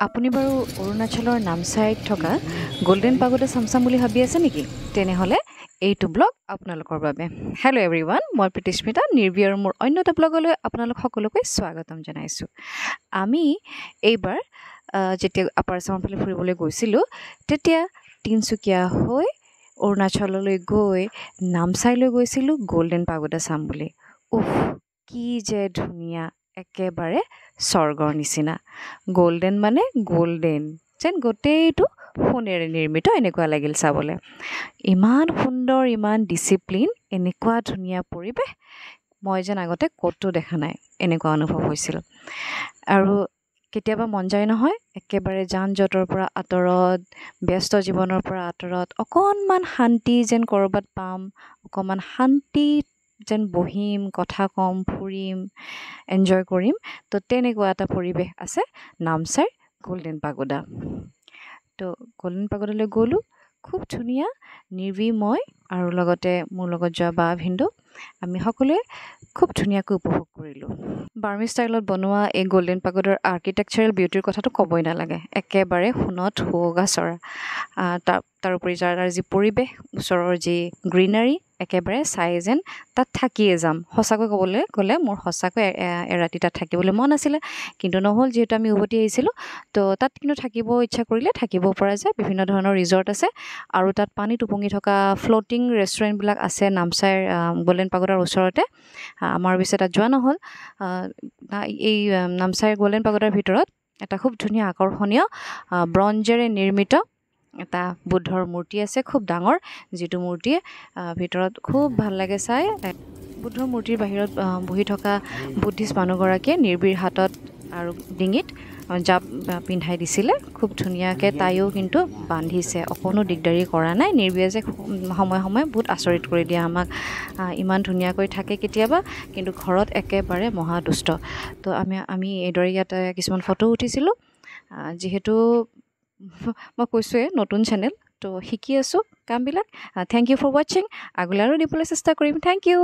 আপুনি বাৰু অৰুণাচলৰ নামচাইত থকা গোল্ডেন পাগোডা চামচাম বুলি ভাবি আছে নেকি? তেনেহ'লে এইটো ব্লগ আপোনালোকৰ বাবে। হেল্ল' এভৰিৱান, মই প্ৰীতিস্মিতা নিৰ্ভী আৰু মোৰ অন্য এটা ব্লগলৈ আপোনালোক সকলোকে স্বাগতম জনাইছোঁ। আমি এইবাৰ যেতিয়া আপাৰ আছামৰ ফালে ফুৰিবলৈ গৈছিলোঁ, তেতিয়া তিনিচুকীয়া হৈ অৰুণাচললৈ গৈ নামচাইলৈ গৈছিলোঁ গোল্ডেন পাগোডা চাম বুলি। উফ, কি যে ধুনীয়া, একেবাৰে স্বৰ্গৰ নিচিনা। গোল্ডেন মানে গোল্ডেন, যেন গোটেইটো সোণেৰে নিৰ্মিত এনেকুৱা লাগিল চাবলৈ। ইমান সুন্দৰ, ইমান ডিচিপ্লিন, এনেকুৱা ধুনীয়া পৰিৱেশ মই যেন আগতে ক'তো দেখা নাই, এনেকুৱা অনুভৱ হৈছিল। আৰু কেতিয়াবা মন যায় নহয়, একেবাৰে যান জঁটৰ পৰা আঁতৰত, ব্যস্ত জীৱনৰ পৰা আঁতৰত অকণমান শান্তি যেন ক'ৰবাত পাম, অকণমান শান্তি যেন বহিম, কথা ক'ম, ফুৰিম, এনজয় কৰিম। তো তেনেকুৱা এটা পৰিৱেশ আছে নামচাইৰ গোল্ডেন পাগোডা। তো গোল্ডেন পাগোডালৈ গ'লোঁ, খুব ধুনীয়া। নিৰ্ভী, মই আৰু লগতে মোৰ লগত যোৱা বা ভিন্দু, আমি সকলোৱে খুব ধুনীয়াকৈ উপভোগ কৰিলোঁ। বাৰ্মি ষ্টাইলত বনোৱা এই গোল্ডেন পাগোডাৰ আৰ্কিটেকচাৰেল বিউটিৰ কথাটো ক'বই নালাগে, একেবাৰে সোণত সুৱগা চৰা। তাৰোপৰি তাৰ যি পৰিৱেশ, ওচৰৰ যি গ্ৰীনাৰী, একেবাৰে চাই যেন তাত থাকিয়ে যাম। সঁচাকৈ ক'বলৈ গ'লে মোৰ সঁচাকৈ এৰাতি তাত থাকিবলৈ মন আছিলে, কিন্তু নহ'ল যিহেতু আমি উভতি আহিছিলোঁ। তো তাত কিন্তু থাকিব ইচ্ছা কৰিলে থাকিব পৰা যায়, বিভিন্ন ধৰণৰ ৰিজৰ্ট আছে আৰু তাত পানীত উপঙি থকা ফ্ল'টিং ৰেষ্টুৰেণ্টবিলাক আছে নামচাইৰ গোল্ডেন পাগোডাৰ ওচৰতে। আমাৰ অৱশ্যে তাত যোৱা নহ'ল। এই নামচাইৰ গোল্ডেন পাগোডাৰ ভিতৰত এটা খুব ধুনীয়া আকৰ্ষণীয় ব্ৰঞ্জেৰে নিৰ্মিত এটা বুদ্ধৰ মূৰ্তি আছে, খুব ডাঙৰ, যিটো মূৰ্তিয়ে ভিতৰত খুব ভাল লাগে চাই। বুদ্ধৰ মূৰ্তিৰ বাহিৰত বহি থকা বুদ্ধিষ্ট মানুহগৰাকীয়ে নিৰ্ভীৰ হাতত আৰু ডিঙিত জাপ পিন্ধাই দিছিলে, খুব ধুনীয়াকৈ তাইও কিন্তু বান্ধিছে, অকণো দিগদাৰি কৰা নাই। নিৰ্ভীয়ে যে সময়ে সময়ে বহুত আচৰিত কৰি দিয়ে আমাক, ইমান ধুনীয়াকৈ থাকে কেতিয়াবা, কিন্তু ঘৰত একেবাৰে মহাদুষ্ট। তো আমি এইদৰে ইয়াত কিছুমান ফটো উঠিছিলোঁ। যিহেতু মই কৈছোঁৱে নতুন চেনেল, তো শিকি আছোঁ কামবিলাক। থেংক ইউ ফৰ ৱাচিং। আগলৈ আৰু দিবলৈ চেষ্টা কৰিম। Thank U.